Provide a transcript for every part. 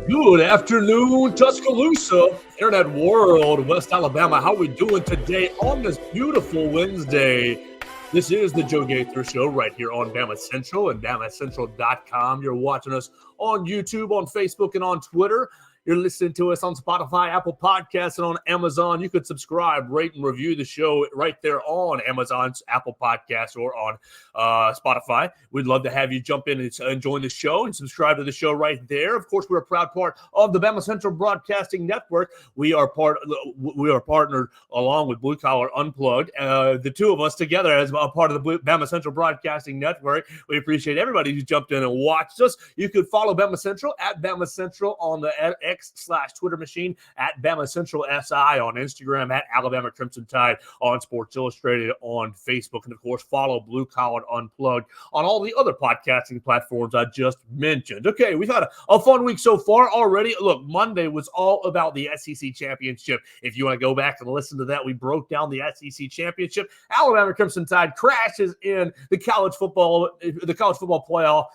Good afternoon, Tuscaloosa, Internet World, West Alabama. How we doing today on this beautiful Wednesday? This is the Joe Gaither Show right here on BamaCentral and BamaCentral.com. You're watching us on YouTube, on Facebook, and on Twitter. You're listening to us on Spotify, Apple Podcasts, and on Amazon. You could subscribe, rate, and review the show right there on Amazon's Apple Podcasts or on Spotify. We'd love to have you jump in and join the show and subscribe to the show right there. Of course, we're a proud part of the BamaCentral Broadcasting Network. We are partnered along with Blue Collar Unplugged. The two of us together as a part of the BamaCentral Broadcasting Network. We appreciate everybody who jumped in and watched us. You could follow BamaCentral at BamaCentral on the X/Twitter machine, at BamaCentral SI on Instagram, at Alabama Crimson Tide on Sports Illustrated on Facebook, and of course follow Blue Collar Unplugged on all the other podcasting platforms I just mentioned. Okay, we've had a fun week so far already. Look, Monday was all about the SEC championship. If you want to go back and listen to that, we broke down the SEC championship. Alabama Crimson Tide crashes in the college football playoff.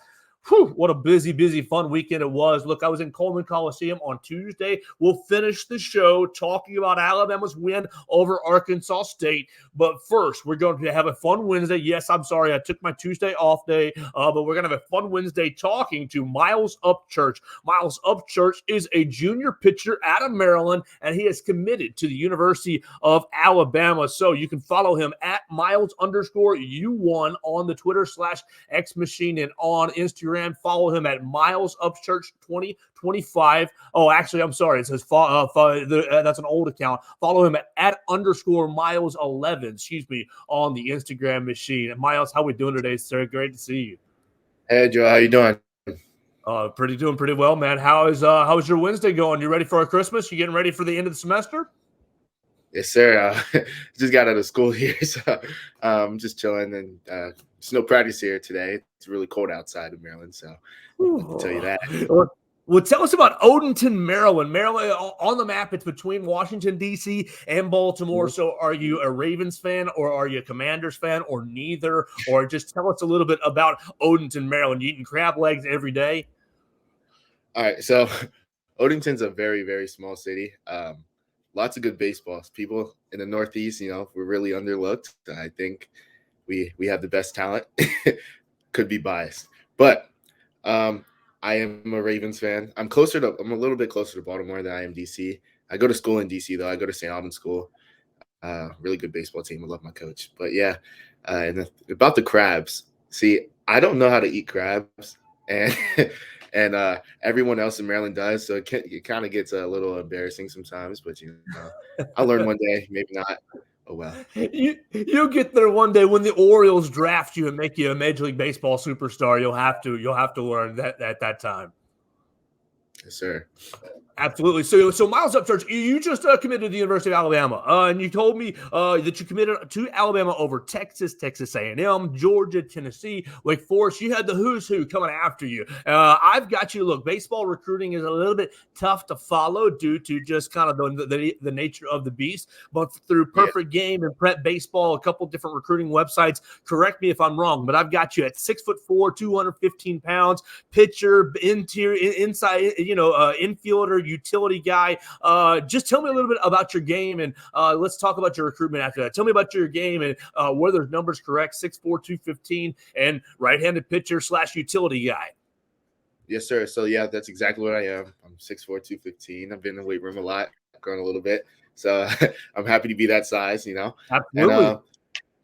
Whew, what a busy, fun weekend it was. Look, I was in Coleman Coliseum on Tuesday. We'll finish the show talking about Alabama's win over Arkansas State. But first, we're going to have a fun Wednesday. Yes, I'm sorry, I took my Tuesday off day, but we're going to have a fun Wednesday talking to Myles Upchurch. Myles Upchurch is a junior pitcher out of Maryland, and he is committed to the University of Alabama. So you can follow him at Myles_U1 on the Twitter/X machine and on Instagram. Follow him at Myles Upchurch 2025. Oh, actually, I'm sorry. It says that's an old account. Follow him at _Myles11, on the Instagram machine. And Myles, how we doing today, sir? Great to see you. Hey, Joe, how you doing? Doing pretty well, man. How's your Wednesday going? You ready for our Christmas? You getting ready for the end of the semester? Yes, sir. Just got out of school here, so I'm just chilling, and there's no practice here today. It's really cold outside of Maryland, so I'll tell you that. Well, tell us about Odenton, Maryland. Maryland on the map, it's between Washington, D.C. and Baltimore. So are you a Ravens fan, or are you a Commanders fan, or neither? Or just tell us a little bit about Odenton, Maryland. You eating crab legs every day? All right, so Odenton's a very, very small city. Lots of good baseballs. People in the Northeast, we're really underlooked. I think we have the best talent. Could be biased, but I am a Ravens fan. I'm a little bit closer to Baltimore than I am DC. I go to school in DC though. I go to St. Albans School. Really good baseball team. I love my coach. But yeah, about the crabs. See, I don't know how to eat crabs, and everyone else in Maryland does. So it kind of gets a little embarrassing sometimes. But I'll learn one day. Maybe not. Oh well. You'll get there one day when the Orioles draft you and make you a Major League Baseball superstar. You'll have to learn that at that time. Yes, sir. Absolutely. So Myles Upchurch, you just committed to the University of Alabama, and you told me that you committed to Alabama over Texas, Texas A&M, Georgia, Tennessee, Wake Forest. You had the who's who coming after you. I've got you. Look, baseball recruiting is a little bit tough to follow due to just kind of the nature of the beast. But through Perfect Game and Prep Baseball, a couple different recruiting websites. Correct me if I'm wrong, but I've got you at 6'4", 215 pounds, pitcher, inside, infielder, utility guy. Just tell me a little bit about your game, and let's talk about your recruitment after that. Tell me about your game and were those numbers correct? 6'4", 215, and right-handed pitcher / utility guy. Yes, sir. So yeah, that's exactly what I am. I'm 6'4", 215. I've been in the weight room a lot, grown a little bit, so I'm happy to be that size. Absolutely. And,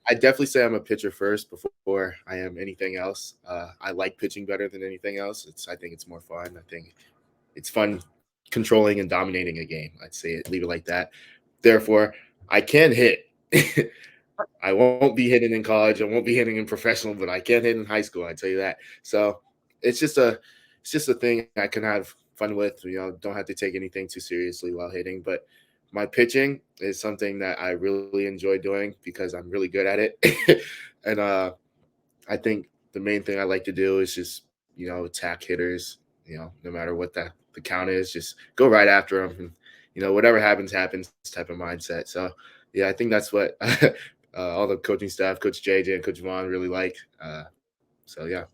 I definitely say I'm a pitcher first before I am anything else. I like pitching better than anything else. I think it's more fun. I think it's fun controlling and dominating a game. I'd say leave it like that. Therefore, I can hit. I won't be hitting in college. I won't be hitting in professional, but I can hit in high school. I tell you that. So it's just a thing I can have fun with. Don't have to take anything too seriously while hitting. But my pitching is something that I really enjoy doing because I'm really good at it. And I think the main thing I like to do is just attack hitters. No matter what the count is, just go right after them, and whatever happens type of mindset. So yeah, I think that's what all the coaching staff, Coach JJ and Coach Vaughn, really like. So yeah.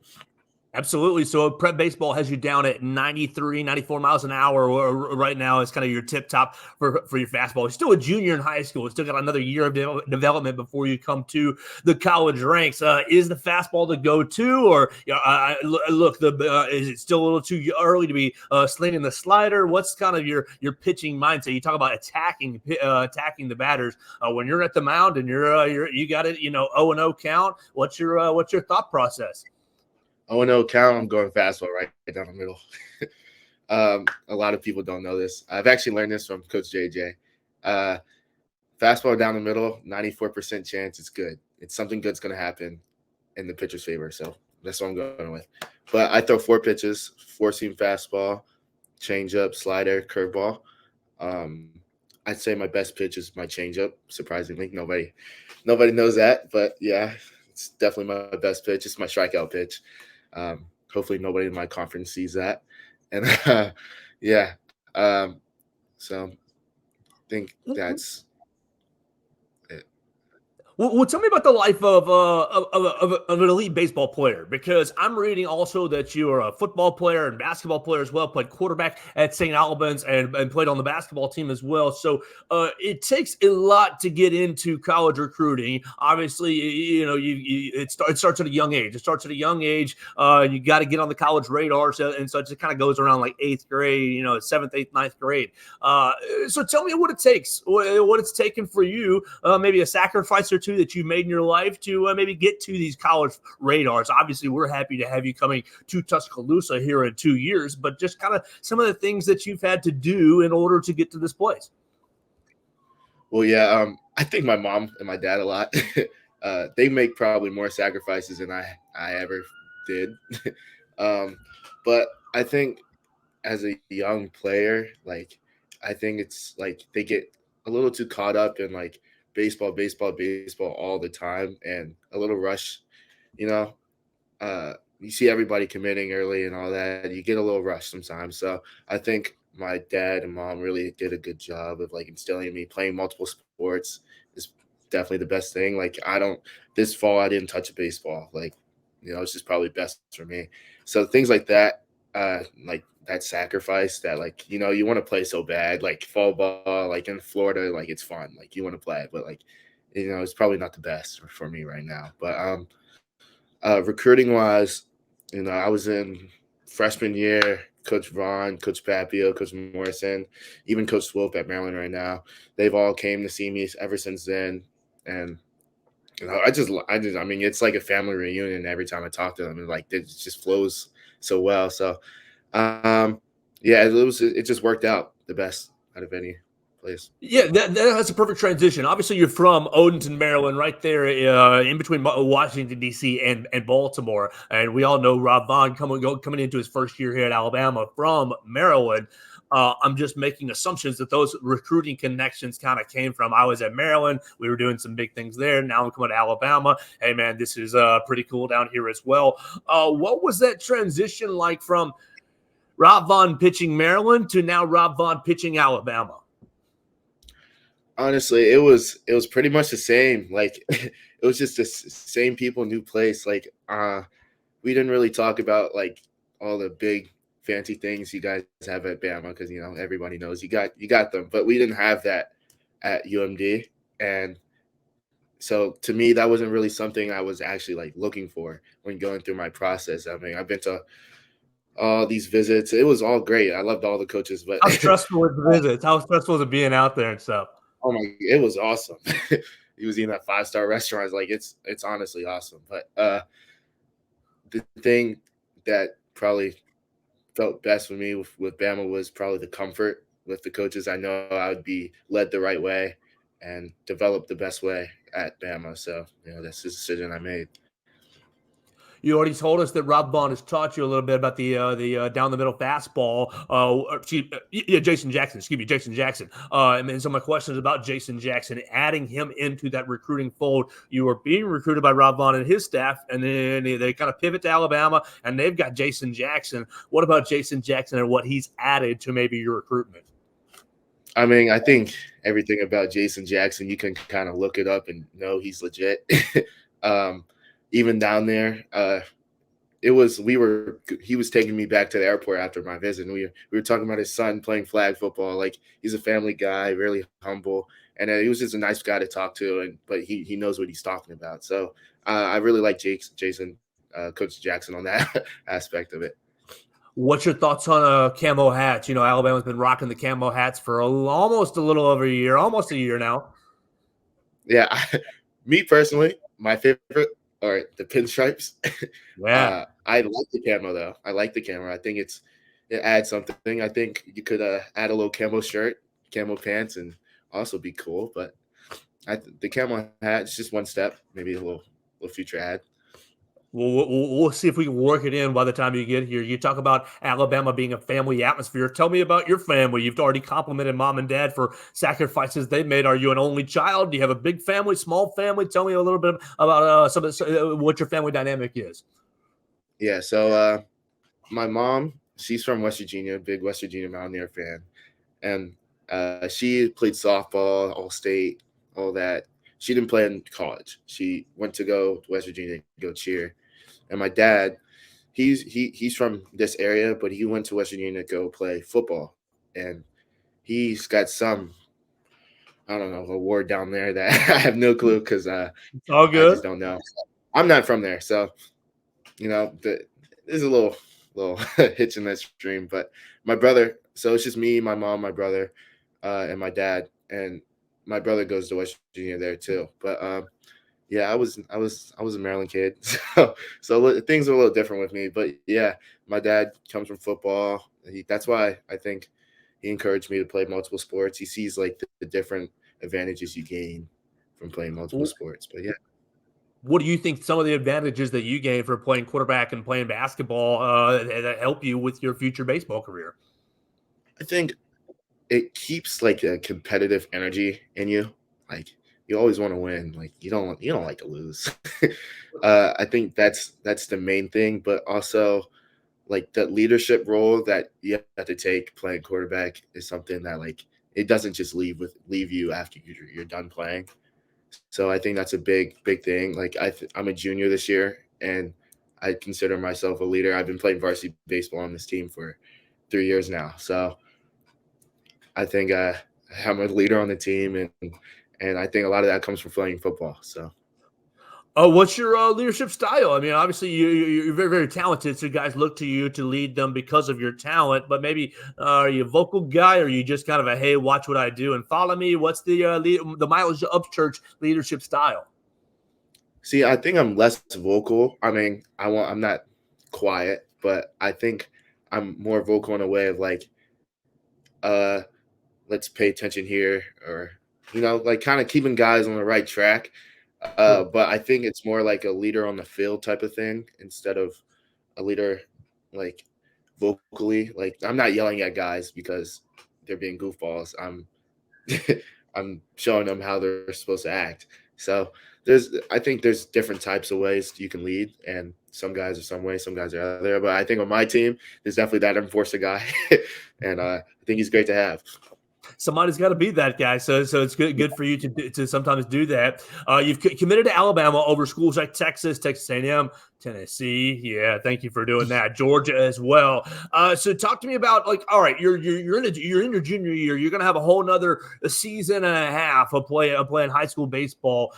Absolutely. So prep baseball has you down at 93, 94 miles an hour right now. It's kind of your tip top for your fastball. You're still a junior in high school. You've still got another year of development before you come to the college ranks. Is the fastball the go-to, or look, is it still a little too early to be slinging the slider? What's kind of your pitching mindset? You talk about attacking the batters when you're at the mound and you got it, 0-0 count. What's your thought process? 0-0 count, I'm going fastball right down the middle. A lot of people don't know this. I've actually learned this from Coach JJ. Fastball down the middle, 94% chance it's good. It's something good's going to happen in the pitcher's favor. So that's what I'm going with. But I throw 4 pitches, 4-seam fastball, changeup, slider, curveball. I'd say my best pitch is my changeup. Surprisingly, nobody knows that. But, yeah, it's definitely my best pitch. It's my strikeout pitch. Hopefully nobody in my conference sees that. And so I think that's it. Well, tell me about the life of an elite baseball player, because I'm reading also that you are a football player and basketball player as well, played quarterback at St. Albans and played on the basketball team as well. So it takes a lot to get into college recruiting. Obviously, it starts at a young age. It starts at a young age. You got to get on the college radar. And so it just kind of goes around like 8th grade, 7th, 8th, 9th grade. So tell me what it takes, what it's taken for you, maybe a sacrifice or two that you made in your life to maybe get to these college radars. Obviously, we're happy to have you coming to Tuscaloosa here in 2 years, but just kind of some of the things that you've had to do in order to get to this place. Well, yeah, I think my mom and my dad a lot. They make probably more sacrifices than I ever did. But I think as a young player, like, I think it's like they get a little too caught up in like baseball all the time, and a little rush, you see everybody committing early and all that. You get a little rush sometimes. So I think my dad and mom really did a good job of like instilling in me playing multiple sports is definitely the best thing. Like this fall, I didn't touch a baseball. Like, it's just probably best for me. So things like that, like that sacrifice that like, you want to play so bad, like fall ball, like in Florida, like it's fun. Like you want to play it, but like, it's probably not the best for me right now. But recruiting wise, I was in freshman year, Coach Vaughn, Coach Papio, Coach Morrison, even Coach Swope at Maryland right now. They've all came to see me ever since then. And I mean, it's like a family reunion every time I talk to them, and like it just flows so well. So it just worked out the best out of any place. Yeah, that's a perfect transition. Obviously, you're from Odenton, Maryland, right there in between Washington, D.C. and Baltimore. And we all know Rob Vaughn coming into his first year here at Alabama from Maryland. I'm just making assumptions that those recruiting connections kind of came from. I was at Maryland. We were doing some big things there. Now I'm coming to Alabama. Hey, man, this is pretty cool down here as well. What was that transition like from Rob Vaughn pitching Maryland to now Rob Vaughn pitching Alabama? Honestly, it was pretty much the same. Like it was just the same people, new place. Like we didn't really talk about like all the big fancy things you guys have at Bama, because everybody knows you got them, but we didn't have that at UMD. And so to me, that wasn't really something I was actually like looking for when going through my process. I mean, I've been to all these visits. It was all great. I loved all the coaches, but How stressful was the visits? How stressful was it being out there and stuff? Oh my, it was awesome. He was eating at 5-star restaurants. Like it's honestly awesome. But the thing that probably felt best for me with Bama was probably the comfort with the coaches. I know I would be led the right way and developed the best way at Bama. So, that's the decision I made. You already told us that Rob Vaughn has taught you a little bit about the down the middle fastball. Jason Jackson. And so my question is about Jason Jackson, adding him into that recruiting fold. You are being recruited by Rob Vaughn and his staff, and then they kind of pivot to Alabama, and they've got Jason Jackson. What about Jason Jackson and what he's added to maybe your recruitment? I mean, I think everything about Jason Jackson, you can kind of look it up and know he's legit. Even down there, he was taking me back to the airport after my visit, and we were talking about his son playing flag football. Like, he's a family guy, really humble, and he was just a nice guy to talk to, but he knows what he's talking about. So I really like Jason, Coach Jackson, on that aspect of it. What's your thoughts on camo hats? You know, Alabama's been rocking the camo hats for almost a little over a year, almost a year now. Yeah, me personally, my favorite are the pinstripes. Yeah. I like the camo though. I like the camo. I think it adds something. I think you could add a little camo shirt, camo pants, and also be cool. But the camo hat is just one step, maybe a little future ad. We'll see if we can work it in by the time you get here. You talk about Alabama being a family atmosphere. Tell me about your family. You've already complimented mom and dad for sacrifices they made. Are you an only child? Do you have a big family, small family? Tell me a little bit about what your family dynamic is. Yeah, so my mom, she's from West Virginia, big West Virginia Mountaineer fan, and she played softball, all state, all that. She didn't play in college. She went to go to West Virginia to go cheer. And my dad, he's from this area, but he went to West Virginia to go play football, and he's got some, I don't know, award down there that I have no clue, because It's all I just good. don't know. I'm not from there, so there's a little hitch in that stream. But my brother, so it's just me, my mom, my brother, and my dad, and my brother goes to West Virginia there too. But yeah, I was a Maryland kid, so things are a little different with me. But yeah, my dad comes from football. That's why I think he encouraged me to play multiple sports. He sees like the different advantages you gain from playing multiple sports. But yeah, What do you think some of the advantages that you gain for playing quarterback and playing basketball that help you with your future baseball career? I think it keeps like a competitive energy in you. Like, you always want to win. Like, you don't like to lose. I think that's the main thing, but also like the leadership role that you have to take playing quarterback is something that, like, it doesn't just leave you after you're done playing. So I think that's a big thing. Like, I'm a junior this year, and I consider myself a leader. I've been playing varsity baseball on this team for 3 years now. So I think I'm a leader on the team, and I think a lot of that comes from playing football. So What's your leadership style? I mean, obviously you're very, very talented, so guys look to you to lead them because of your talent. But maybe are you a vocal guy, or are you just kind of a hey, watch what I do and follow me? What's the Myles Upchurch leadership style? see, I think I'm less vocal. I mean, I'm not quiet, but I think I'm more vocal in a way of like, uh, let's pay attention here, or like kind of keeping guys on the right track. Cool. But I think it's more like a leader on the field type of thing, instead of a leader like vocally. Like, I'm not yelling at guys because they're being goofballs. I'm showing them how they're supposed to act. So I think there's different types of ways you can lead, and some guys are some way, some guys are other. But I think on my team, there's definitely that enforcer guy, and I think he's great to have. Somebody's got to be that guy. So it's good for you to sometimes do that. You've committed to Alabama over schools like Texas, Texas A&M, Tennessee. Yeah, thank you for doing that. Georgia as well. So talk to me about, like, all right, you're in your junior year. You're gonna have a whole nother season and a half of playing high school baseball.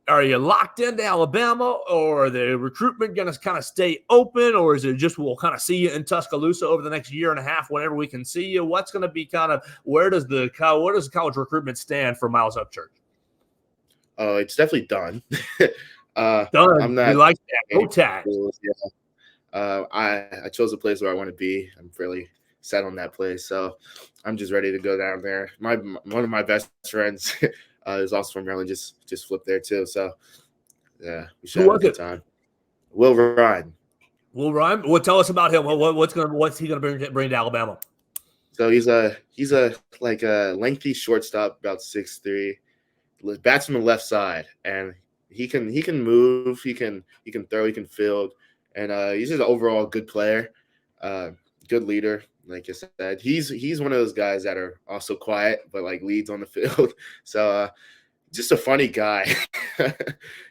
Are you locked into Alabama, or are the recruitment going to kind of stay open, or is it just we'll kind of see you in Tuscaloosa over the next year and a half whenever we can see you? What's going to be kind of where does the college recruitment stand for Myles Upchurch? Oh, it's definitely done. I'm Done. We not like that. any Go Tag. rules. Yeah. I chose a place where I want to be. I'm really set on that place, so I'm just ready to go down there. One of my best friends is also from Maryland. Just flipped there too. So yeah, we should Who have a was good it? time. Will Ryan. Well, Ryan, well, tell us about him. What's he gonna bring to Alabama? So he's a like a lengthy shortstop, about 6'3", bats from the left side, and he can move, he can throw, he can field, and he's just an overall good player, uh, good leader. Like I said, he's one of those guys that are also quiet but like leads on the field. So just a funny guy.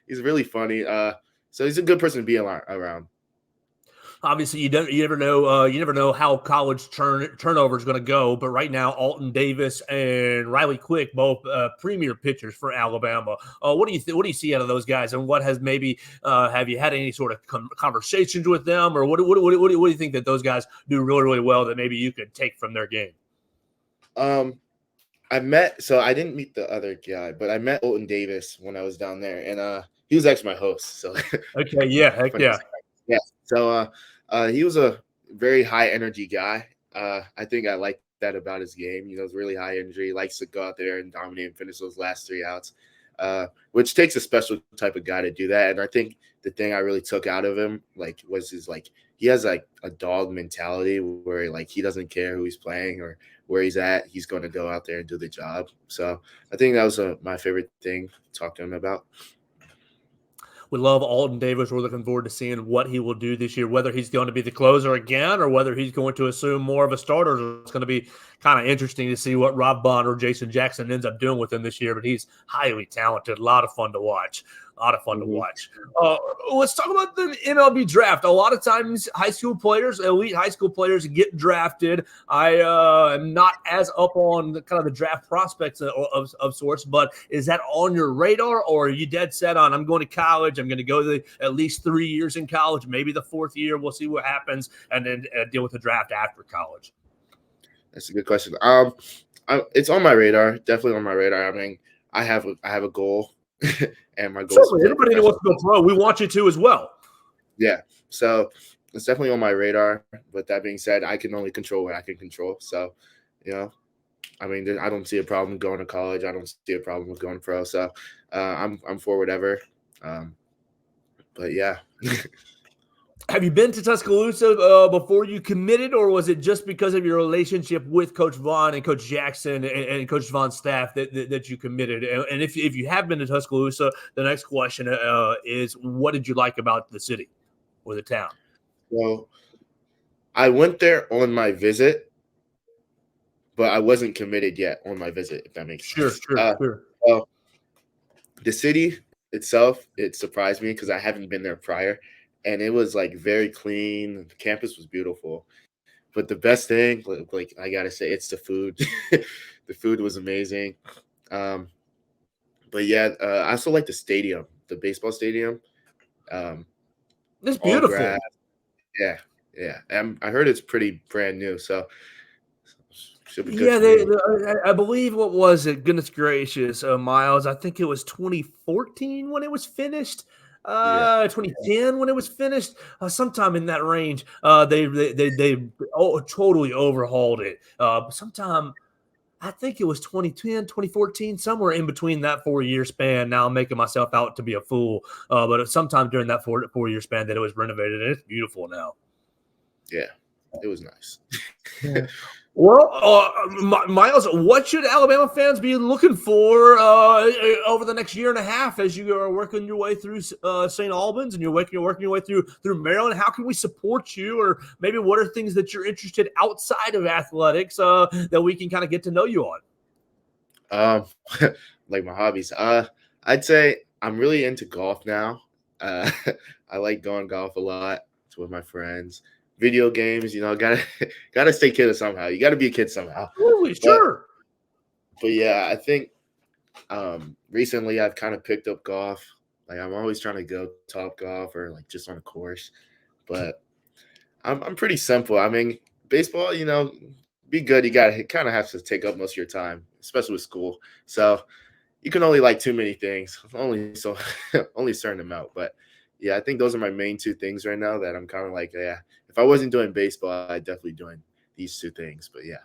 He's really funny. So he's a good person to be around. Obviously, you never know how college turnover is going to go. But right now, Alton Davis and Riley Quick, both premier pitchers for Alabama. What do you see out of those guys, and what has maybe have you had any sort of conversations with them, or what do you think that those guys do really really well that maybe you could take from their game? I didn't meet the other guy, but I met Alton Davis when I was down there, and he was actually my host. So okay, yeah, heck yeah. Yeah. So he was a very high energy guy. I think I like that about his game. You know, it's really high energy. He likes to go out there and dominate and finish those last 3 outs, which takes a special type of guy to do that. And I think the thing I really took out of him, was his he has a dog mentality where he doesn't care who he's playing or where he's at. He's going to go out there and do the job. So I think that was my favorite thing to talk to him about. We love Alton Davis. We're looking forward to seeing what he will do this year, whether he's going to be the closer again or whether he's going to assume more of a starter. It's going to be kind of interesting to see what Rob Vaughn or Jason Jackson ends up doing with him this year, but he's highly talented. A lot of fun to watch. To watch. Let's talk about the MLB draft. A lot of times elite high school players get drafted. I am not as up on the kind of the draft prospects of sorts, but is that on your radar, or are you dead set on, I'm going to college, I'm going to go at least 3 years in college, maybe the 4th year, we'll see what happens, and then deal with the draft after college? That's a good question. It's on my radar, definitely on my radar. I mean, I have a goal. And my goal is everybody wants to go pro. We want you to as well. Yeah, so it's definitely on my radar. But that being said, I can only control what I can control. So, I mean, I don't see a problem going to college. I don't see a problem with going pro. So, I'm for whatever. But yeah. Have you been to Tuscaloosa before you committed, or was it just because of your relationship with Coach Vaughn and Coach Jackson and Coach Vaughn's staff that you committed? And if you have been to Tuscaloosa, the next question is, what did you like about the city or the town? Well, I went there on my visit, but I wasn't committed yet on my visit, if that makes sense. Sure. Well, the city itself, it surprised me because I haven't been there prior. And it was very clean. The campus was beautiful. But the best thing, I gotta say, it's the food. The food was amazing. But yeah, I also like the stadium, the baseball stadium. It's beautiful. Grass. Yeah. I heard it's pretty brand new, so should be good. Yeah, I believe, what was it? Goodness gracious, Myles. I think it was 2014 when it was finished. 2010 when it was finished, sometime in that range. They totally overhauled it. Sometime, I think it was 2010, 2014, somewhere in between that 4-year span. Now I'm making myself out to be a fool, but sometime during that 4-year span that it was renovated, and it's beautiful now. Yeah, it was nice. Yeah. Well, Myles, what should Alabama fans be looking for over the next year and a half as you are working your way through St. Albans and you're working your way through Maryland? How can we support you, or maybe what are things that you're interested outside of athletics that we can kind of get to know you on? Like my hobbies. I'd say I'm really into golf now. I like going golf a lot with my friends. Video games, gotta stay kid somehow. You gotta be a kid somehow. Absolutely, sure. But yeah, I think recently I've kind of picked up golf. I'm always trying to go top golf or just on a course. But I'm pretty simple. I mean, baseball, be good. You gotta kind of have to take up most of your time, especially with school. So you can only like too many things. Only a certain amount. But yeah, I think those are my main 2 things right now that I'm kind of yeah. If I wasn't doing baseball, I'd definitely doing these 2 things. But yeah.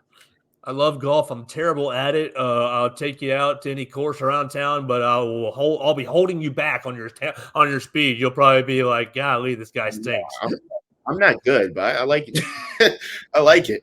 I love golf. I'm terrible at it. I'll take you out to any course around town, but I'll be holding you back on your speed. You'll probably be like, "Golly, this guy stinks." I'm not good, but I like it. I like it.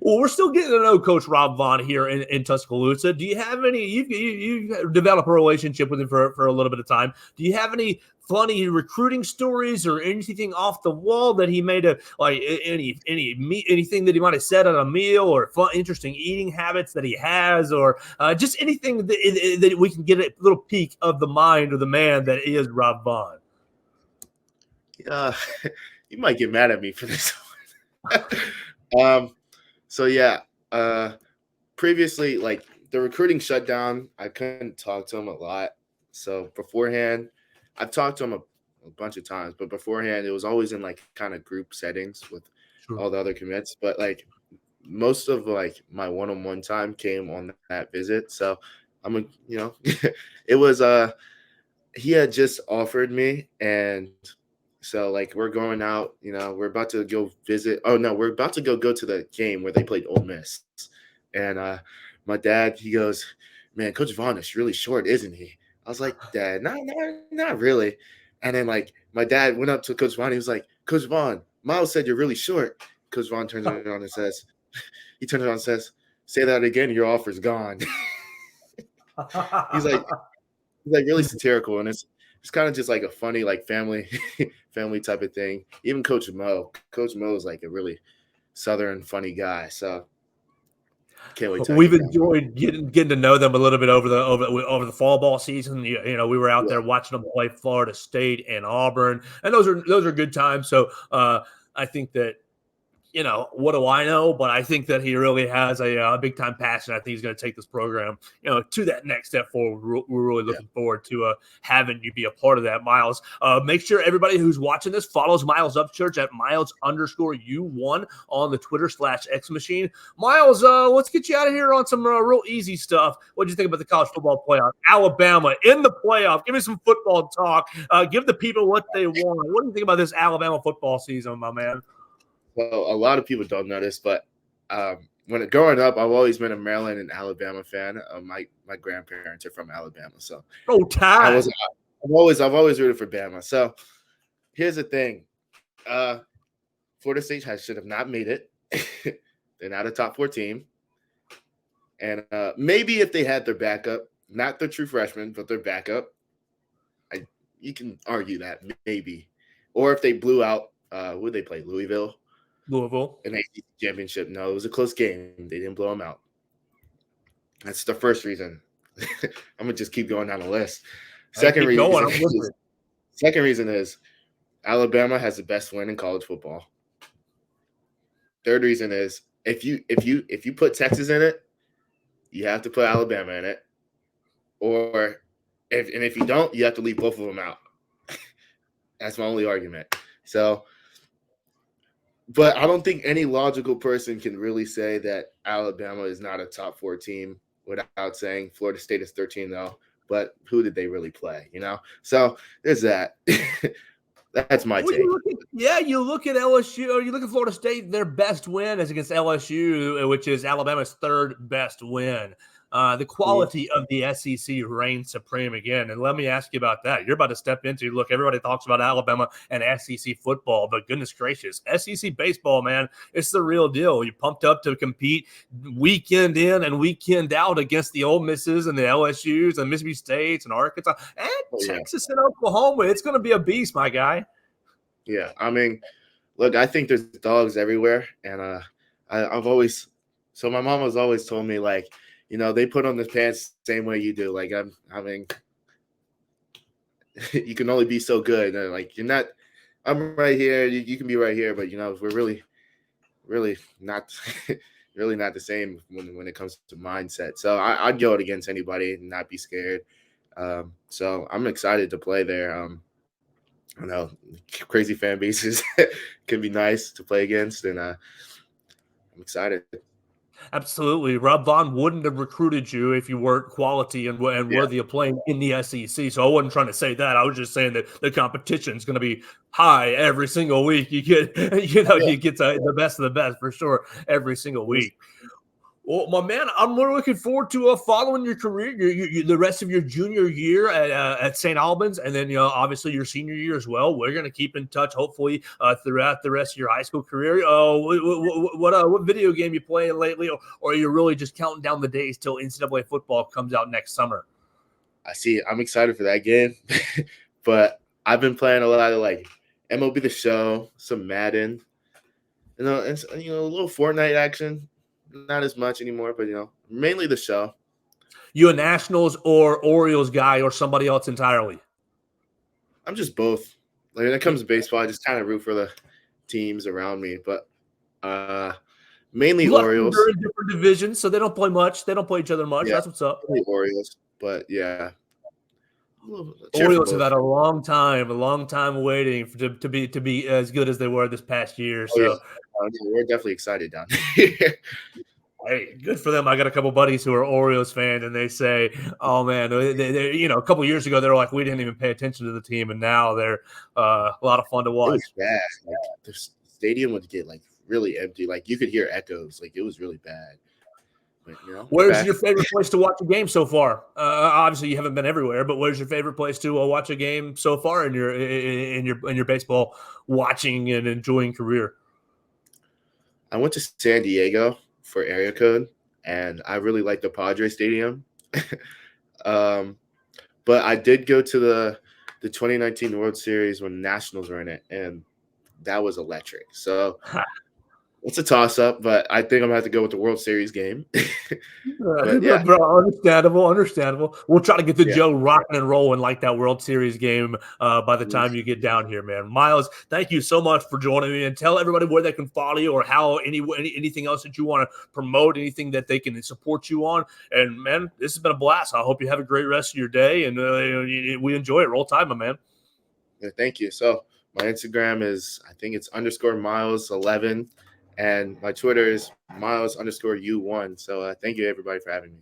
Well, we're still getting to know Coach Rob Vaughn here in Tuscaloosa. Do you have any? You've developed a relationship with him for a little bit of time. Do you have any funny recruiting stories or anything off the wall that he made anything that he might have said at a meal, or fun, interesting eating habits that he has, or just anything that we can get a little peek of the mind of the man that is Rob Vaughn? You might get mad at me for this one. So yeah, previously, like the recruiting shutdown, I couldn't talk to him a lot. So beforehand, I've talked to him a bunch of times, but beforehand, it was always in like kind of group settings with Sure. all the other commits. But like most of like my one-on-one time came on that visit. So it was he had just offered me, and so like we're going out, we're about to go visit. Oh no, we're about to go to the game where they played Ole Miss. And my dad, he goes, "Man, Coach Vaughn is really short, isn't he?" I was like, "Dad, not really." And then like my dad went up to Coach Vaughn. He was like, "Coach Vaughn, Myles said you're really short." Coach Vaughn turns it on and says, "Say that again, your offer's gone." He's like really satirical, and it's kind of just like a funny like family type of thing. Even Coach Mo is like a really Southern funny guy. So can't wait till I We've get down. enjoyed getting to know them a little bit over the fall ball season. We were out there watching them play Florida State and Auburn, and those are good times. So I think that, what do I know? But I think that he really has a big time passion. I think he's going to take this program, to that next step forward. We're really looking forward to having you be a part of that, Myles. Make sure everybody who's watching this follows Myles Upchurch at Myles_U1 on the Twitter/X machine. Myles, let's get you out of here on some real easy stuff. What do you think about the college football playoff? Alabama in the playoff. Give me some football talk. Give the people what they want. What do you think about this Alabama football season, my man? Well, a lot of people don't know this, but growing up, I've always been a Maryland and Alabama fan. My grandparents are from Alabama, so I've always rooted for Bama. So here's the thing: Florida State should have not made it. They're not a top 4 team, and maybe if they had their backup, not their true freshman, but their backup, you can argue that maybe, or if they blew out, would they play Louisville? An ACC championship. No, it was a close game. They didn't blow them out. That's the first reason. I'm gonna just keep going down the list. Second reason is Alabama has the best win in college football. Third reason is if you put Texas in it, you have to put Alabama in it. Or if you don't, you have to leave both of them out. That's my only argument. So, but I don't think any logical person can really say that Alabama is not a top 4 team without saying Florida State is 13-0. But who did they really play? So there's that. That's my take. You look at LSU, or you look at Florida State. Their best win is against LSU, which is Alabama's 3rd best win. The quality of the SEC reigns supreme again. And let me ask you about that. You're about to step into, look, everybody talks about Alabama and SEC football, but goodness gracious, SEC baseball, man, it's the real deal. You're pumped up to compete weekend in and weekend out against the Ole Misses and the LSUs and Mississippi States and Arkansas and Texas and Oklahoma. It's going to be a beast, my guy. Yeah, I mean, look, I think there's dogs everywhere. And so my mom has always told me, like, they put on the pants the same way you do. Like, I mean, you can only be so good. And like, I'm right here. You can be right here, but we're really, really not, really not the same when it comes to mindset. So I'd go it against anybody and not be scared. So I'm excited to play there. I know crazy fan bases can be nice to play against, and I'm excited. Absolutely. Rob Vaughn wouldn't have recruited you if you weren't quality and worthy of playing in the SEC. So I wasn't trying to say that. I was just saying that the competition is going to be high every single week. You get, you get the best of the best for sure every single week. Well, my man, I'm really looking forward to following your career, the rest of your junior year at St. Albans, and then obviously your senior year as well. We're going to keep in touch, hopefully, throughout the rest of your high school career. What video game you playing lately, or are you really just counting down the days till NCAA football comes out next summer? I'm excited for that game, but I've been playing a lot of like MLB The Show, some Madden, and a little Fortnite action. Not as much anymore, but mainly The Show. You a Nationals or Orioles guy, or somebody else entirely? I'm just both. Like when it comes to baseball, I just kind of root for the teams around me, but mainly Luckily, Orioles. they're in different divisions, so they don't play much. They don't play each other much. Yeah, That's what's up. mainly Orioles, but yeah, cheer for Orioles have both. had a long time waiting to be as good as they were this past year. Oh yeah, So, we're definitely excited down here. hey, good for them. I got a couple buddies who are Orioles fans, and they say, "Oh man, they a couple years ago they were like we didn't even pay attention to the team, and now they're a lot of fun to It watch." was bad. Like the stadium would get like really empty. Like you could hear echoes. Like it was really bad. But they're Where's back. your favorite place to watch a game so far? Obviously, you haven't been everywhere, but where's your favorite place to watch a game so far in your baseball watching and enjoying career? I went to San Diego for area code, and I really like the Padre Stadium. But I did go to the 2019 World Series when Nationals were in it, and that was electric. So it's a toss-up, but I think I'm going to have to go with the World Series game. But yeah. Bro, understandable. We'll try to get the Yeah. Joe rocking and rolling like that World Series game by the time you get down here, man. Myles, thank you so much for joining me, and tell everybody where they can follow you or how anything else that you want to promote, anything that they can support you on. And man, this has been a blast. I hope you have a great rest of your day, and we enjoy it. Roll Tide, my man. Yeah, thank you. So my Instagram is, I think it's _Myles11. And my Twitter is Myles_U1. So thank you, everybody, for having me.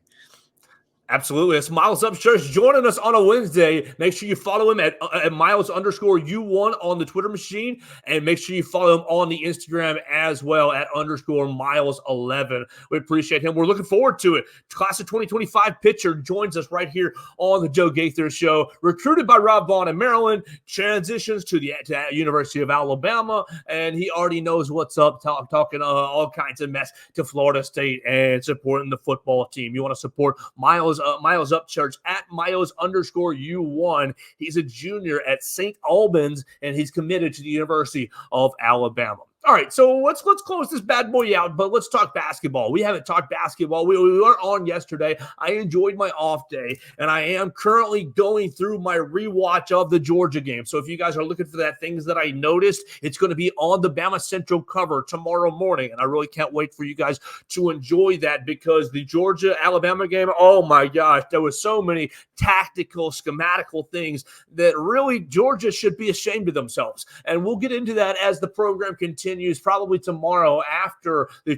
Absolutely. It's Myles Upchurch joining us on a Wednesday. Make sure you follow him at Myles_U1 on the Twitter machine. And make sure you follow him on the Instagram as well at _Myles11. We appreciate him. We're looking forward to it. Class of 2025 pitcher joins us right here on the Joe Gaither Show. Recruited by Rob Vaughn in Maryland. Transitions to the University of Alabama. And he already knows what's up. Talking all kinds of mess to Florida State and supporting the football team. You want to support Myles Upchurch at Myles_U1. He's a junior at St. Albans, and he's committed to the University of Alabama. All right, so let's close this bad boy out, but let's talk basketball. We haven't talked basketball. We weren't on yesterday. I enjoyed my off day, and I am currently going through my rewatch of the Georgia game. So if you guys are looking for that things that I noticed, it's going to be on the BamaCentral cover tomorrow morning, and I really can't wait for you guys to enjoy that because the Georgia-Alabama game, oh my gosh, there was so many tactical, schematical things that really Georgia should be ashamed of themselves. And we'll get into that as the program continues. Probably tomorrow after the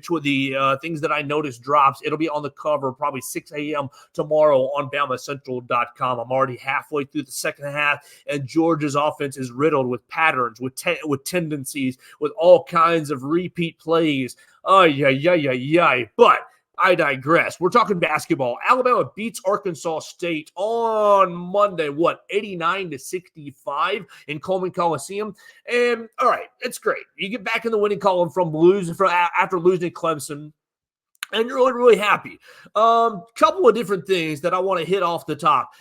things that I noticed drops. It'll be on the cover probably 6 a.m. tomorrow on BamaCentral.com. I'm already halfway through the second half, and Georgia's offense is riddled with patterns, with tendencies, with all kinds of repeat plays. But I digress. We're talking basketball. Alabama beats Arkansas State on Monday, 89-65 in Coleman Coliseum. And all right, it's great. You get back in the winning column after losing Clemson. And you're really, really happy. Couple of different things that I want to hit off the top.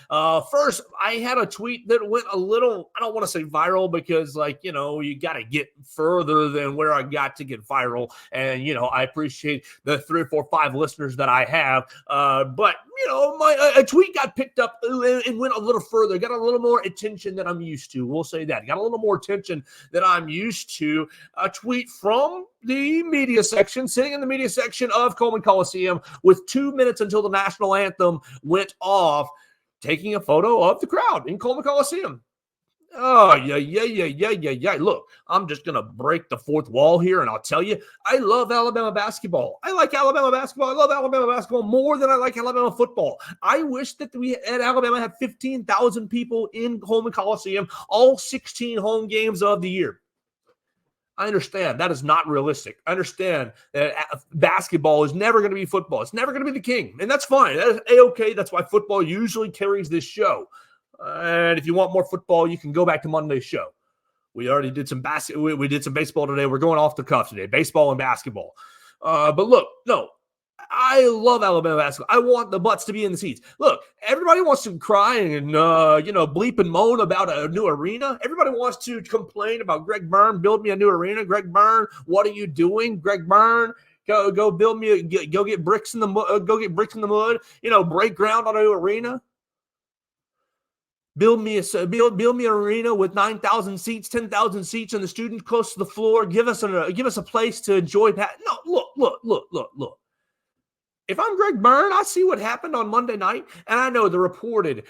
First, I had a tweet that went a little, I don't want to say viral because, you got to get further than where I got to get viral. And, I appreciate the 3 or 4 or 5 listeners that I have. But a tweet got picked up and went a little further, got a little more attention than I'm used to. We'll say that. Got a little more attention than I'm used to. A tweet from the media section, sitting in the media section of Coleman Coliseum with 2 minutes until the national anthem went off, taking a photo of the crowd in Coleman Coliseum. Oh, yeah. Look, I'm just going to break the fourth wall here, and I'll tell you, I love Alabama basketball. I like Alabama basketball. I love Alabama basketball more than I like Alabama football. I wish that we at Alabama had 15,000 people in Coleman Coliseum, all 16 home games of the year. I understand that is not realistic. I understand that basketball is never going to be football. It's never going to be the king, and that's fine. That is A-okay. That's why football usually carries this show. And if you want more football, you can go back to Monday's show. We already did some we did some baseball today. We're going off the cuff today, baseball and basketball. But look, no, I love Alabama basketball. I want the butts to be in the seats. Look, everybody wants to cry and, bleep and moan about a new arena. Everybody wants to complain about Greg Byrne, build me a new arena. Greg Byrne, what are you doing? Greg Byrne, go build me, go get bricks in the mud, break ground on a new arena. Build me an arena with 9,000 seats, 10,000 seats, and the students close to the floor. Give us a place to enjoy. No, look. If I'm Greg Byrne, I see what happened on Monday night, and I know the reported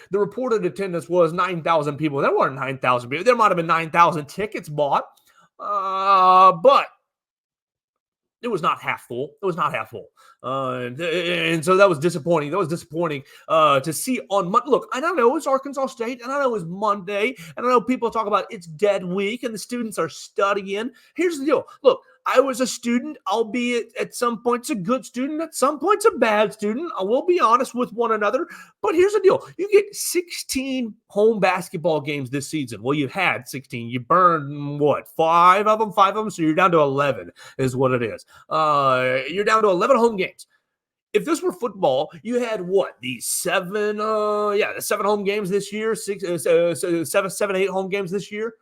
attendance was 9,000 people. There weren't 9,000 people. There might have been 9,000 tickets bought, but it was not half full. And so that was disappointing. To see on Monday. Look, I don't know it's Arkansas State, and I know it's Monday, and I know people talk about it's dead week, and the students are studying. Here's the deal. Look, I was a student, albeit at some points a good student, at some points a bad student. I will be honest with one another. But here's the deal. You get 16 home basketball games this season. Well, you've had 16. You burned, what, 5 of them? So you're down to 11 is what it is. You're down to 11 home games. If this were football, you had what? The 7 home games this year, 8 home games this year.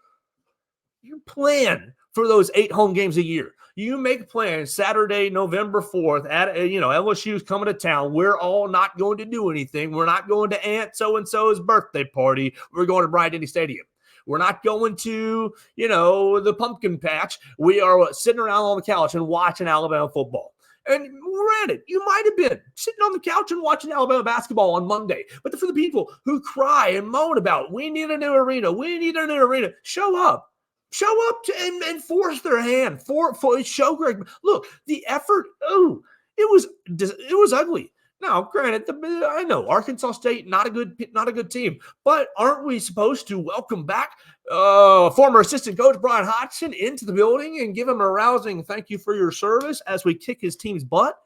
You plan for those 8 home games a year. You make plans Saturday, November 4th at, LSU's coming to town. We're all not going to do anything. We're not going to Aunt so-and-so's birthday party. We're going to Bryant-Denny Stadium. We're not going to, the pumpkin patch. We are sitting around on the couch and watching Alabama football. And granted, you might have been sitting on the couch and watching Alabama basketball on Monday. But for the people who cry and moan about, we need a new arena, show up. Show up and force their hand. Show Greg. Look, the effort. It was ugly. Now, granted, I know Arkansas State not a good team, but aren't we supposed to welcome back former assistant coach Brian Hodgson into the building and give him a rousing thank you for your service as we kick his team's butt?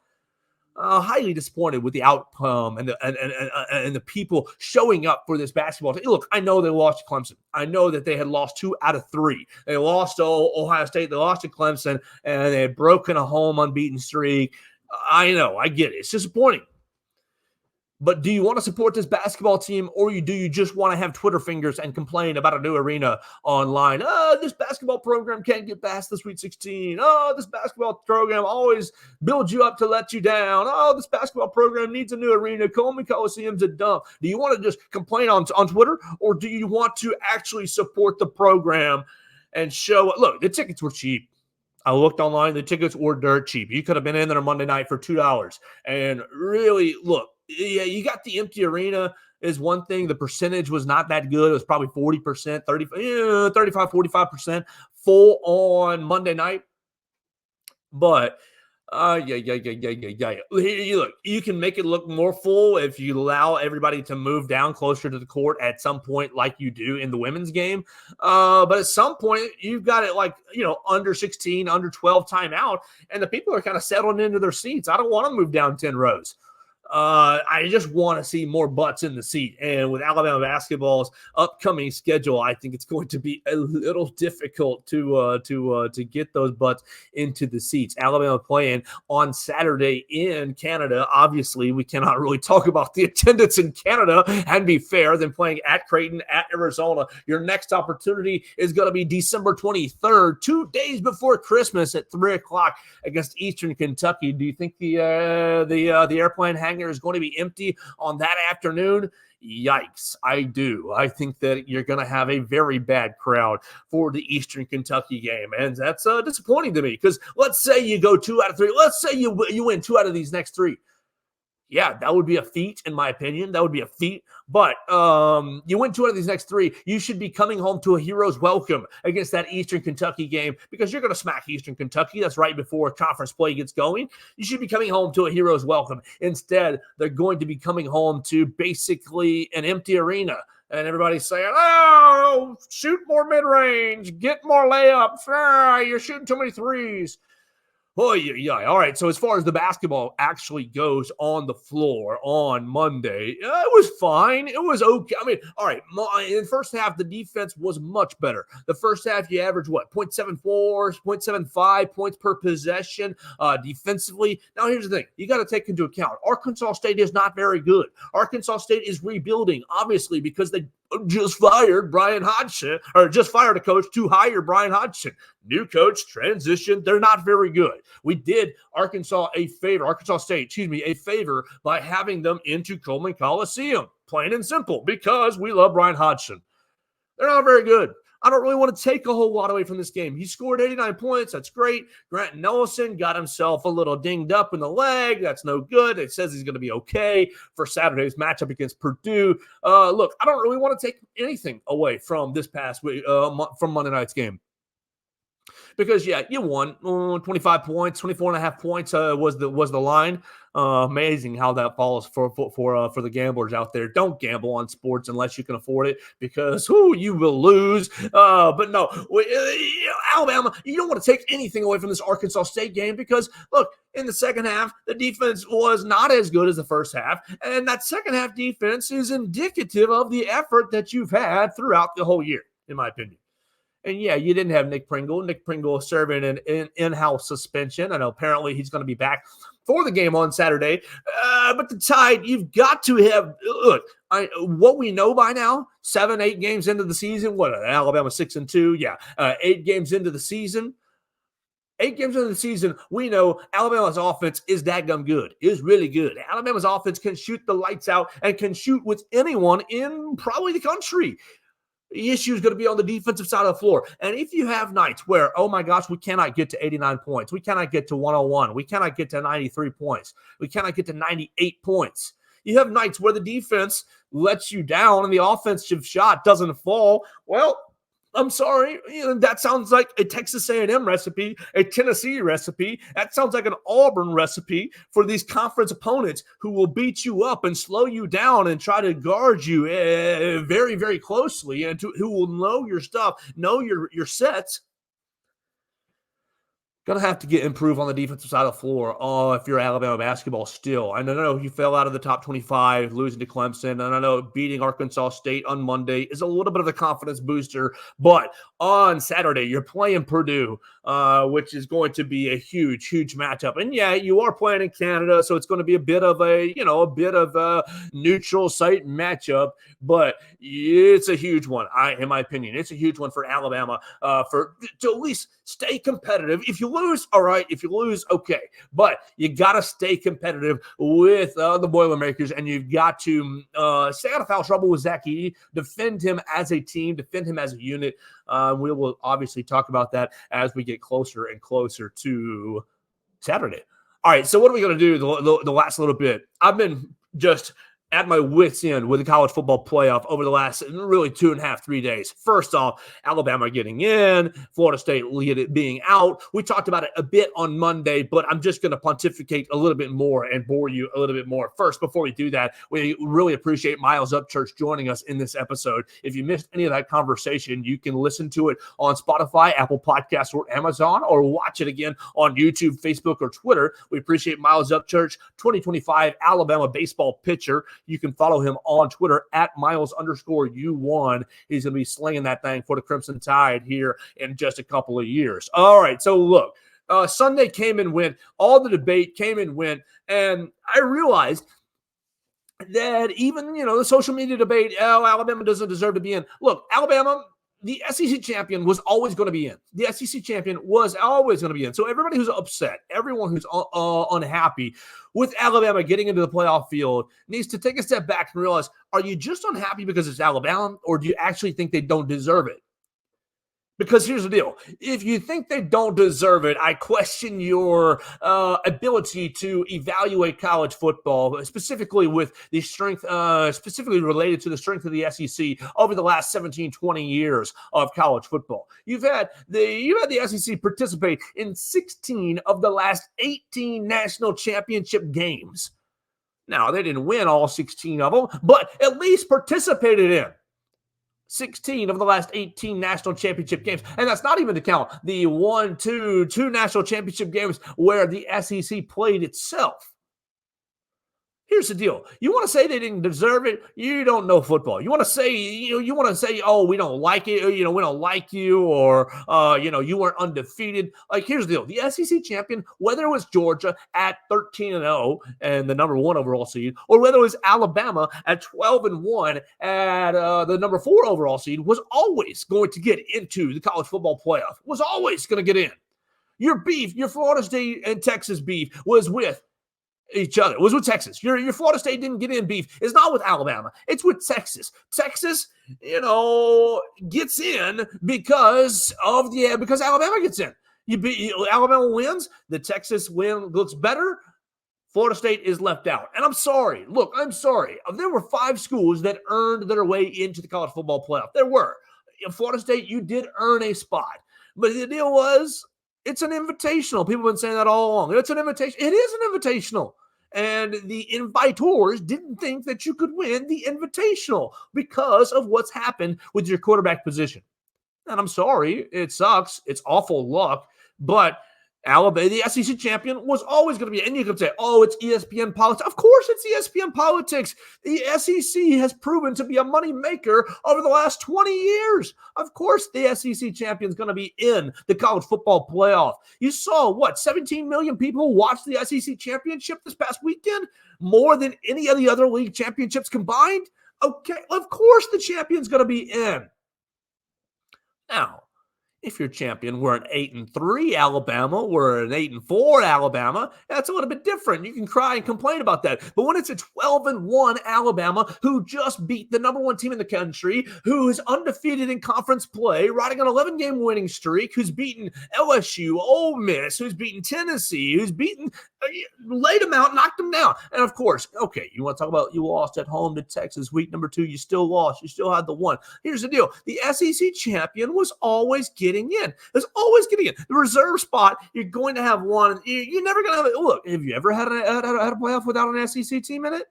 Highly disappointed with the outcome and the people showing up for this basketball team. Look, I know they lost to Clemson. I know that they had lost 2 out of 3. They lost to Ohio State. They lost to Clemson, and they had broken a home unbeaten streak. I know. I get it. It's disappointing. But do you want to support this basketball team, or do you just want to have Twitter fingers and complain about a new arena online? This basketball program can't get past the Sweet 16. This basketball program always builds you up to let you down. This basketball program needs a new arena. Coleman Coliseum's a dump. Do you want to just complain on Twitter, or do you want to actually support the program and show? Look, the tickets were cheap. I looked online. The tickets were dirt cheap. You could have been in there Monday night for $2. And really, look, yeah, you got the empty arena is one thing. The percentage was not that good. It was probably 40%, 35, 45% full on Monday night. But Look, you can make it look more full if you allow everybody to move down closer to the court at some point, like you do in the women's game. But at some point, you've got it under 16, under 12 timeout, and the people are kind of settling into their seats. I don't want to move down 10 rows. I just want to see more butts in the seat. And with Alabama basketball's upcoming schedule, I think it's going to be a little difficult to get those butts into the seats. Alabama playing on Saturday in Canada. Obviously, we cannot really talk about the attendance in Canada and be fair than playing at Creighton, at Arizona. Your next opportunity is going to be December 23rd, 2 days before Christmas at 3:00 against Eastern Kentucky. Do you think the airplane hangar is going to be empty on that afternoon? Yikes, I do. I think that you're going to have a very bad crowd for the Eastern Kentucky game, and that's disappointing to me because let's say you go 2 out of 3. Let's say you win 2 out of these next 3. Yeah, that would be a feat, in my opinion. That would be a feat. But you win 2 out of these next 3. You should be coming home to a hero's welcome against that Eastern Kentucky game because you're going to smack Eastern Kentucky. That's right before conference play gets going. You should be coming home to a hero's welcome. Instead, they're going to be coming home to basically an empty arena. And everybody's saying, oh, shoot more mid-range, get more layups. You're shooting too many threes. Oh, yeah. All right. So as far as the basketball actually goes on the floor on Monday, it was fine. It was okay. I mean, all right. In the first half, the defense was much better. The first half, you averaged, 0.74, 0.75 points per possession defensively. Now, here's the thing. You got to take into account Arkansas State is not very good. Arkansas State is rebuilding, obviously, because they just fired Brian Hodgson, or just fired a coach to hire Brian Hodgson. New coach, transition, they're not very good. We did Arkansas State, a favor by having them into Coleman Coliseum, plain and simple, because we love Brian Hodgson. They're not very good. I don't really want to take a whole lot away from this game. He scored 89 points. That's great. Grant Nelson got himself a little dinged up in the leg. That's no good. It says he's going to be okay for Saturday's matchup against Purdue. Look, I don't really want to take anything away from this past week, from Monday night's game. Because, yeah, you won 25 points, 24 and a half points was the line. Amazing how that falls for the gamblers out there. Don't gamble on sports unless you can afford it, because you will lose. But no, Alabama, you don't want to take anything away from this Arkansas State game, because, look, in the second half, the defense was not as good as the first half. And that second half defense is indicative of the effort that you've had throughout the whole year, in my opinion. And, yeah, you didn't have Nick Pringle. Nick Pringle serving an in-house suspension. I know apparently he's going to be back for the game on Saturday. But the Tide, you've got to have – look, what we know by now, 7-8 games into the season, Alabama 6-2? Yeah, 8 games into the season. 8 games into the season, we know Alabama's offense is dadgum good. Is really good. Alabama's offense can shoot the lights out and can shoot with anyone in probably the country. The issue is going to be on the defensive side of the floor. And if you have nights where, oh my gosh, we cannot get to 89 points, we cannot get to 101, we cannot get to 93 points, we cannot get to 98 points. You have nights where the defense lets you down and the offensive shot doesn't fall. Well, I'm sorry, that sounds like a Texas A&M recipe, a Tennessee recipe. That sounds like an Auburn recipe for these conference opponents who will beat you up and slow you down and try to guard you very, very closely, and who will know your stuff, know your sets. Going to have to improve on the defensive side of the floor if you're Alabama basketball still. And I know you fell out of the top 25, losing to Clemson. And I know beating Arkansas State on Monday is a little bit of a confidence booster. But on Saturday, you're playing Purdue, which is going to be a huge, huge matchup. And, yeah, you are playing in Canada, so it's going to be a bit of a neutral site matchup. But it's a huge one, in my opinion. It's a huge one for Alabama to at least stay competitive. If you lose, all right. If you lose, okay. But you got to stay competitive with the Boilermakers, and you've got to stay out of foul trouble with Zach Edey, defend him as a team, defend him as a unit. We will obviously talk about that as we get closer and closer to Saturday. All right, so what are we going to do the last little bit? I've been just at my wits' end with the college football playoff over the last really 2.5, 3 days. First off, Alabama getting in, Florida State being out. We talked about it a bit on Monday, but I'm just going to pontificate a little bit more and bore you a little bit more. First, before we do that, we really appreciate Myles Upchurch joining us in this episode. If you missed any of that conversation, you can listen to it on Spotify, Apple Podcasts, or Amazon, or watch it again on YouTube, Facebook, or Twitter. We appreciate Myles Upchurch, 2025 Alabama baseball pitcher. You can follow him on Twitter at Myles_U1. He's going to be slinging that thing for the Crimson Tide here in just a couple of years. All right, so look, Sunday came and went. All the debate came and went, and I realized that even, the social media debate, Alabama doesn't deserve to be in. Look, Alabama, the SEC champion, was always going to be in. The SEC champion was always going to be in. So everybody who's upset, everyone who's unhappy with Alabama getting into the playoff field needs to take a step back and realize, are you just unhappy because it's Alabama, or do you actually think they don't deserve it? Because here's the deal. If you think they don't deserve it, I question your ability to evaluate college football, specifically with the strength, specifically related to the strength of the SEC over the last 17, 20 years of college football. You've had the SEC participate in 16 of the last 18 national championship games. Now, they didn't win all 16 of them, but at least participated in 16 of the last 18 national championship games. And that's not even to count the 2 national championship games where the SEC played itself. Here's the deal. You want to say they didn't deserve it? You don't know football. You want to say, oh, we don't like it, or, we don't like you, or, you weren't undefeated. Like, here's the deal. The SEC champion, whether it was Georgia at 13-0 and the number 1 overall seed, or whether it was Alabama at 12-1 at the number 4 overall seed, was always going to get into the college football playoff, was always going to get in. Your beef, your Florida State and Texas beef was with each other. It was with Texas. Your Florida State didn't get in beef. It's not with Alabama. It's with Texas. Texas, gets in because Alabama gets in. Alabama wins. The Texas win looks better. Florida State is left out. And I'm sorry. Look, I'm sorry. There were 5 schools that earned their way into the college football playoff. There were. In Florida State, you did earn a spot. But the deal was, it's an invitational. People have been saying that all along. It's an invitation. It is an invitational. And the invitors didn't think that you could win the invitational because of what's happened with your quarterback position. And I'm sorry, it sucks. It's awful luck. But Alabama, the SEC champion, was always going to be. And you could say, oh, it's ESPN politics. Of course it's ESPN politics. The SEC has proven to be a money maker over the last 20 years. Of course the SEC champion is going to be in the college football playoff. You saw, 17 million people watch the SEC championship this past weekend? More than any of the other league championships combined? Okay, of course the champion's going to be in. Now, if your champion were an 8-3 Alabama, were an 8-4 Alabama, that's a little bit different. You can cry and complain about that. But when it's a 12-1 Alabama who just beat the number 1 team in the country, who is undefeated in conference play, riding an 11-game winning streak, who's beaten LSU, Ole Miss, who's beaten Tennessee, who's beaten, laid them out, knocked them down. And of course, okay, you want to talk about you lost at home to Texas week number 2, you still lost. You still had the 1. Here's the deal. The SEC champion was always getting in. There's always getting in. The reserve spot, you're going to have one. You're never going to have it. Look, have you ever had a playoff without an SEC team in it?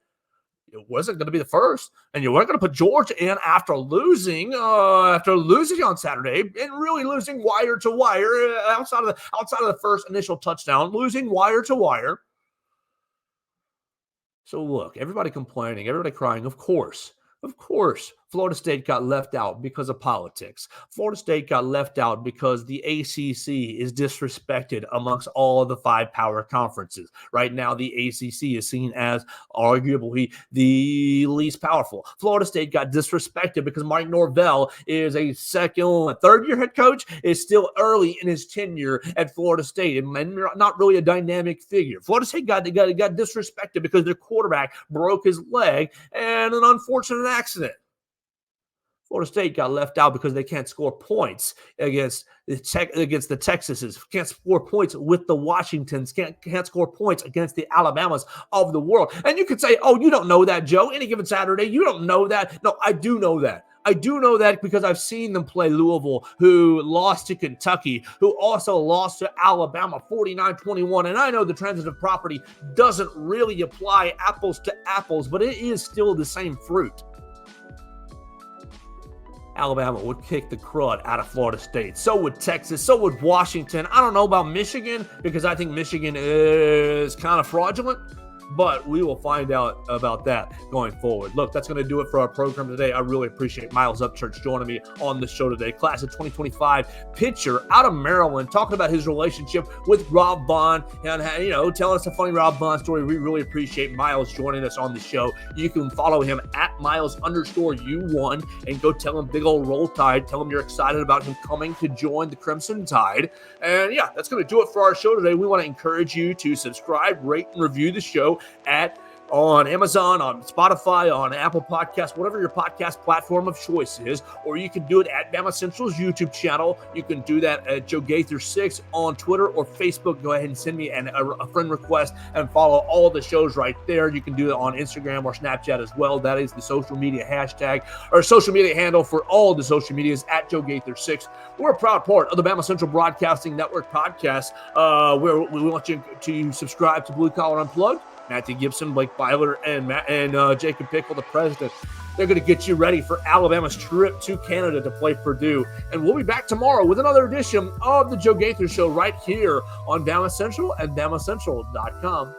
It wasn't going to be the first, and you weren't going to put Georgia in after losing on Saturday and really losing wire to wire outside of the first initial touchdown, losing wire to wire. So look, everybody complaining, everybody crying. Of course, Florida State got left out because of politics. Florida State got left out because the ACC is disrespected amongst all of the 5 power conferences. Right now, the ACC is seen as arguably the least powerful. Florida State got disrespected because Mike Norvell is a third-year head coach, is still early in his tenure at Florida State and not really a dynamic figure. Florida State got disrespected because their quarterback broke his leg and an unfortunate accident. Florida State got left out because they can't score points against the Texases, can't score points with the Washingtons, can't score points against the Alabamas of the world. And you could say, oh, you don't know that, Joe. Any given Saturday, you don't know that. No, I do know that. I do know that because I've seen them play Louisville, who lost to Kentucky, who also lost to Alabama 49-21. And I know the transitive property doesn't really apply apples to apples, but it is still the same fruit. Alabama would kick the crud out of Florida State. So would Texas. So would Washington. I don't know about Michigan because I think Michigan is kind of fraudulent. But we will find out about that going forward. Look, that's going to do it for our program today. I really appreciate Myles Upchurch joining me on the show today. Class of 2025 pitcher out of Maryland, talking about his relationship with Rob Vaughn and, telling us a funny Rob Vaughn story. We really appreciate Myles joining us on the show. You can follow him at Myles_U1 and go tell him big old roll tide. Tell him you're excited about him coming to join the Crimson Tide. And yeah, that's going to do it for our show today. We want to encourage you to subscribe, rate, and review the show on Amazon, on Spotify, on Apple Podcasts, whatever your podcast platform of choice is, or you can do it at BamaCentral's YouTube channel. You can do that at Joe Gaither 6 on Twitter or Facebook. Go ahead and send me a friend request and follow all the shows right there. You can do it on Instagram or Snapchat as well. That is the social media hashtag or social media handle for all the social medias at Joe Gaither 6. We're a proud part of the BamaCentral Broadcasting Network podcast, where we want you to subscribe to Blue Collar Unplugged. Matthew Gibson, Blake Byler, and Jacob Pickle, the president. They're going to get you ready for Alabama's trip to Canada to play Purdue. And we'll be back tomorrow with another edition of the Joe Gaither Show right here on BamaCentral and BamaCentral.com.